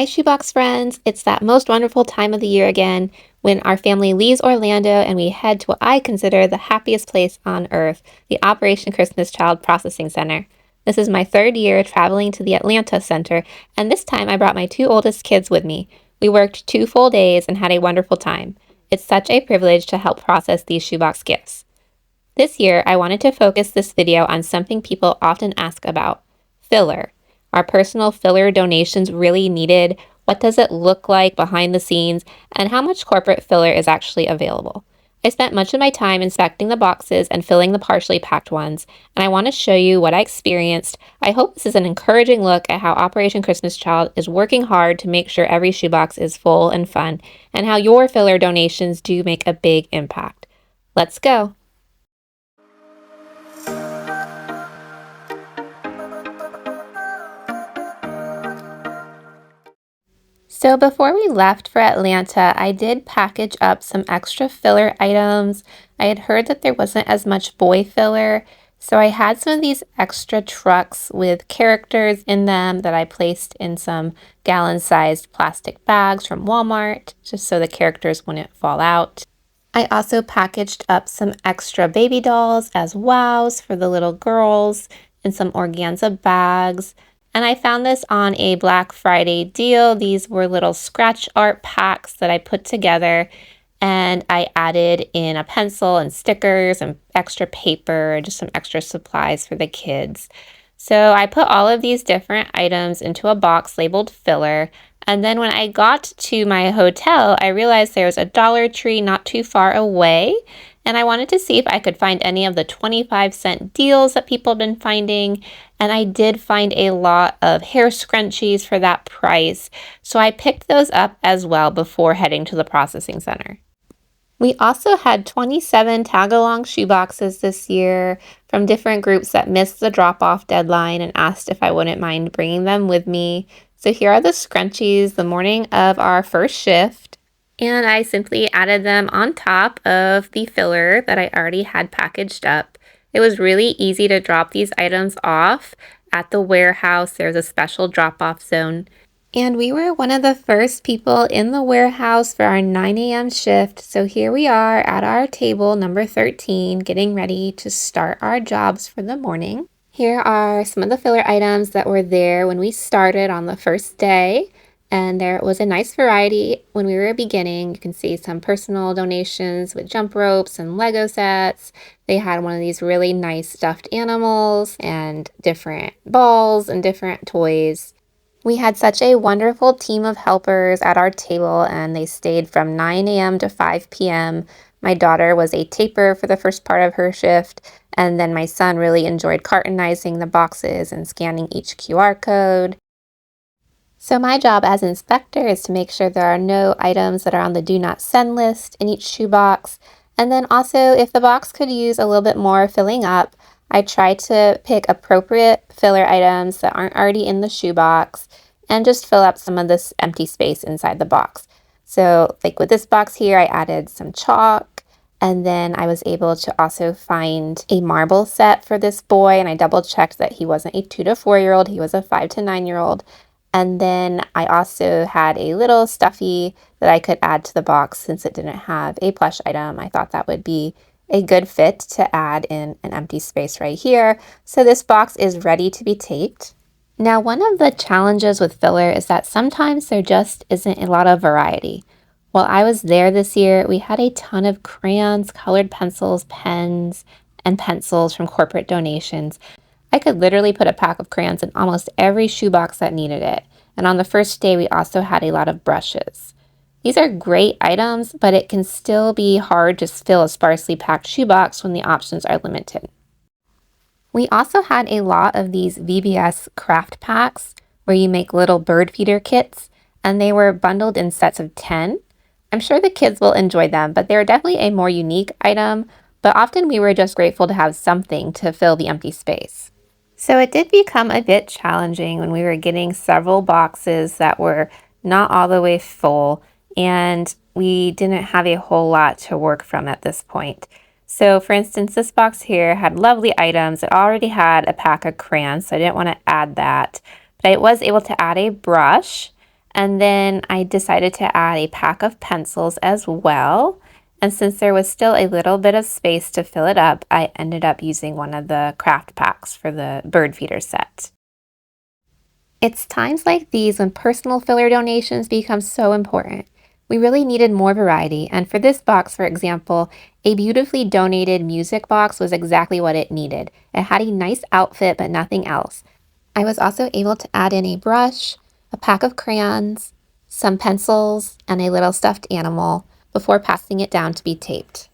Hi, shoebox friends. It's that most wonderful time of the year again when our family leaves Orlando and we head to what I consider the happiest place on earth, the Operation Christmas Child Processing Center. This is my third year traveling to the Atlanta Center, and this time I brought my two oldest kids with me. We worked 2 full days and had a wonderful time. It's such a privilege to help process these shoebox gifts. This year, I wanted to focus this video on something people often ask about: filler. Are personal filler donations really needed? What does it look like behind the scenes? And how much corporate filler is actually available? I spent much of my time inspecting the boxes and filling the partially packed ones, and I want to show you what I experienced. I hope this is an encouraging look at how Operation Christmas Child is working hard to make sure every shoebox is full and fun, and how your filler donations do make a big impact. Let's go! So before we left for Atlanta, I did package up some extra filler items. I had heard that there wasn't as much boy filler, so I had some of these extra trucks with characters in them that I placed in some gallon-sized plastic bags from Walmart, just so the characters wouldn't fall out. I also packaged up some extra baby dolls as wows for the little girls in some organza bags. And I found this on a Black Friday deal. These were little scratch art packs that I put together, and I added in a pencil and stickers and extra paper, just some extra supplies for the kids. So I put all of these different items into a box labeled filler. And then when I got to my hotel, I realized there was a Dollar Tree not too far away. And I wanted to see if I could find any of the 25-cent deals that people have been finding. And I did find a lot of hair scrunchies for that price. So I picked those up as well before heading to the processing center. We also had 27 tag-along shoeboxes this year from different groups that missed the drop-off deadline and asked if I wouldn't mind bringing them with me. So here are the scrunchies the morning of our first shift. And I simply added them on top of the filler that I already had packaged up. It was really easy to drop these items off at the warehouse. There's a special drop-off zone. And we were one of the first people in the warehouse for our 9 a.m. shift. So here we are at our table number 13, getting ready to start our jobs for the morning. Here are some of the filler items that were there when we started on the first day. And there was a nice variety when we were beginning. You can see some personal donations with jump ropes and Lego sets. They had one of these really nice stuffed animals and different balls and different toys. We had such a wonderful team of helpers at our table, and they stayed from 9 a.m. to 5 p.m. My daughter was a taper for the first part of her shift, and then my son really enjoyed cartonizing the boxes and scanning each QR code. So my job as inspector is to make sure there are no items that are on the do not send list in each shoebox. And then also, if the box could use a little bit more filling up, I try to pick appropriate filler items that aren't already in the shoebox and just fill up some of this empty space inside the box. So like with this box here, I added some chalk, and then I was able to also find a marble set for this boy, and I double checked that he wasn't a 2 to 4-year-old, he was a 5 to 9-year-old. And then I also had a little stuffy that I could add to the box since it didn't have a plush item. I thought that would be a good fit to add in an empty space right here. So this box is ready to be taped. Now, one of the challenges with filler is that sometimes there just isn't a lot of variety. While I was there this year, we had a ton of crayons, colored pencils, pens, and pencils from corporate donations. I could literally put a pack of crayons in almost every shoebox that needed it. And on the first day, we also had a lot of brushes. These are great items, but it can still be hard to fill a sparsely packed shoebox when the options are limited. We also had a lot of these VBS craft packs where you make little bird feeder kits, and they were bundled in sets of 10. I'm sure the kids will enjoy them, but they're definitely a more unique item, but often we were just grateful to have something to fill the empty space. So it did become a bit challenging when we were getting several boxes that were not all the way full, and we didn't have a whole lot to work from at this point. So for instance, this box here had lovely items. It already had a pack of crayons, so I didn't want to add that. But I was able to add a brush, And then I decided to add a pack of pencils as well. And since there was still a little bit of space to fill it up, I ended up using one of the craft packs for the bird feeder set. It's times like these when personal filler donations become so important. We really needed more variety, and for this box, for example, a beautifully donated music box was exactly what it needed. It had a nice outfit, but nothing else. I was also able to add in a brush, a pack of crayons, some pencils, and a little stuffed animal before passing it down to be taped.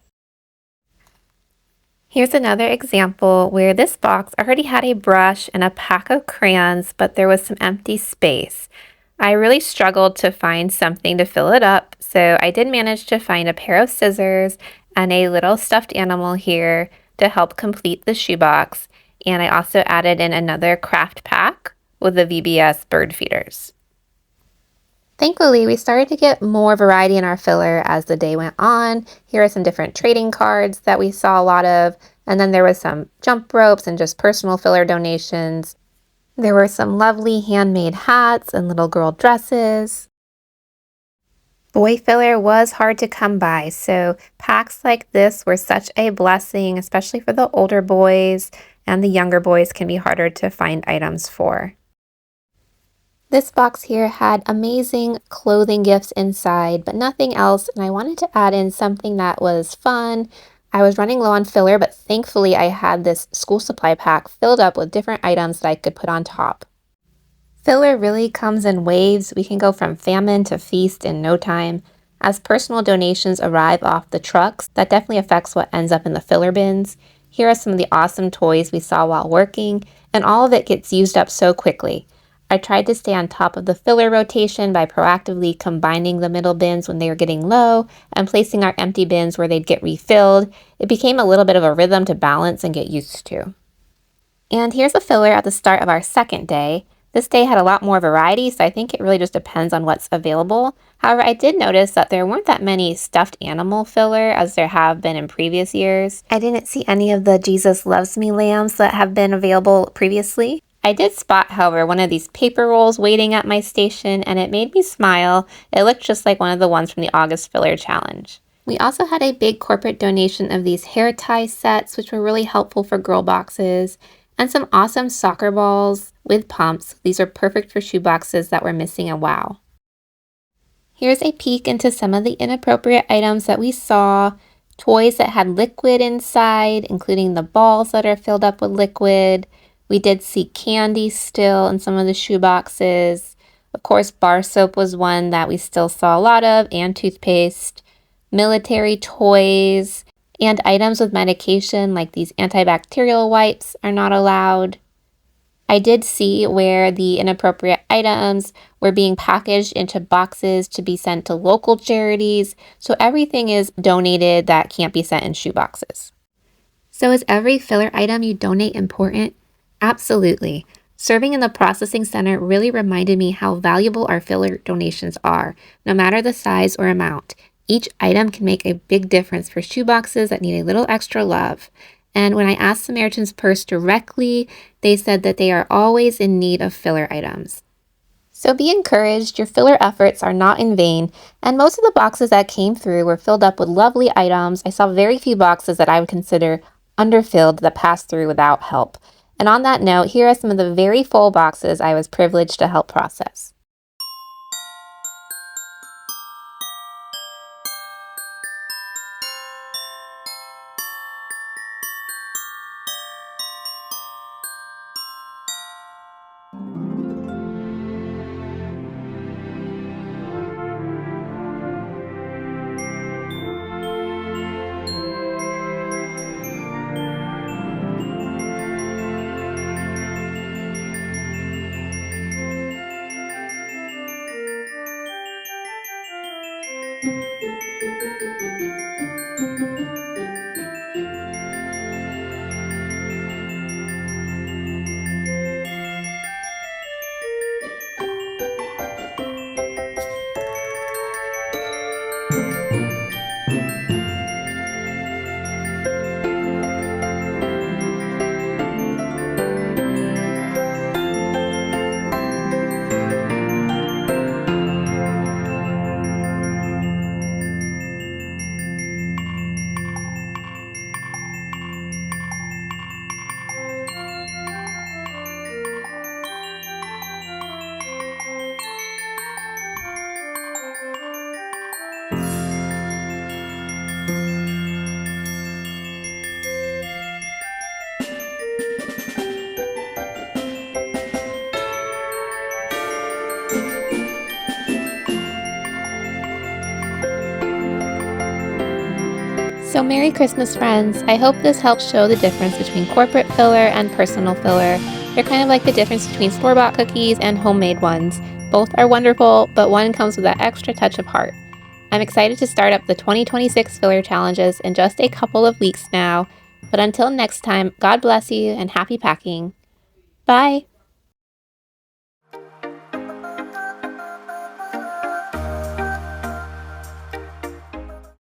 Here's another example where this box already had a brush and a pack of crayons, but there was some empty space. I really struggled to find something to fill it up, so I did manage to find a pair of scissors and a little stuffed animal here to help complete the shoebox, and I also added in another craft pack with the VBS bird feeders. Thankfully, we started to get more variety in our filler as the day went on. Here are some different trading cards that we saw a lot of, and then there was some jump ropes and just personal filler donations. There were some lovely handmade hats and little girl dresses. Boy filler was hard to come by, so packs like this were such a blessing, especially for the older boys, and the younger boys can be harder to find items for. This box here had amazing clothing gifts inside, but nothing else, and I wanted to add in something that was fun. I was running low on filler, but thankfully I had this school supply pack filled up with different items that I could put on top. Filler really comes in waves. We can go from famine to feast in no time. As personal donations arrive off the trucks, that definitely affects what ends up in the filler bins. Here are some of the awesome toys we saw while working, and all of it gets used up so quickly. I tried to stay on top of the filler rotation by proactively combining the middle bins when they were getting low and placing our empty bins where they'd get refilled. It became a little bit of a rhythm to balance and get used to. And here's the filler at the start of our second day. This day had a lot more variety, so I think it really just depends on what's available. However, I did notice that there weren't that many stuffed animal filler as there have been in previous years. I didn't see any of the Jesus Loves Me lambs that have been available previously. I did spot, however, one of these paper rolls waiting at my station, and it made me smile. It looked just like one of the ones from the August Filler Challenge. We also had a big corporate donation of these hair tie sets, which were really helpful for girl boxes, and some awesome soccer balls with pumps. These are perfect for shoe boxes that were missing a wow. Here's a peek into some of the inappropriate items that we saw. Toys that had liquid inside, including the balls that are filled up with liquid. We did see candy still in some of the shoe boxes. Of course, bar soap was one that we still saw a lot of, and toothpaste. Military toys and items with medication like these antibacterial wipes are not allowed. I did see where the inappropriate items were being packaged into boxes to be sent to local charities, so everything is donated that can't be sent in shoe boxes. So is every filler item you donate important? Absolutely. Serving in the processing center really reminded me how valuable our filler donations are, no matter the size or amount. Each item can make a big difference for shoeboxes that need a little extra love. And when I asked Samaritan's Purse directly, they said that they are always in need of filler items. So be encouraged, your filler efforts are not in vain, and most of the boxes that came through were filled up with lovely items. I saw very few boxes that I would consider underfilled that passed through without help. And on that note, here are some of the very full boxes I was privileged to help process. So Merry Christmas, friends! I hope this helps show the difference between corporate filler and personal filler. They're kind of like the difference between store-bought cookies and homemade ones. Both are wonderful, but one comes with that extra touch of heart. I'm excited to start up the 2026 filler challenges in just a couple of weeks now. But until next time, God bless you and happy packing. Bye!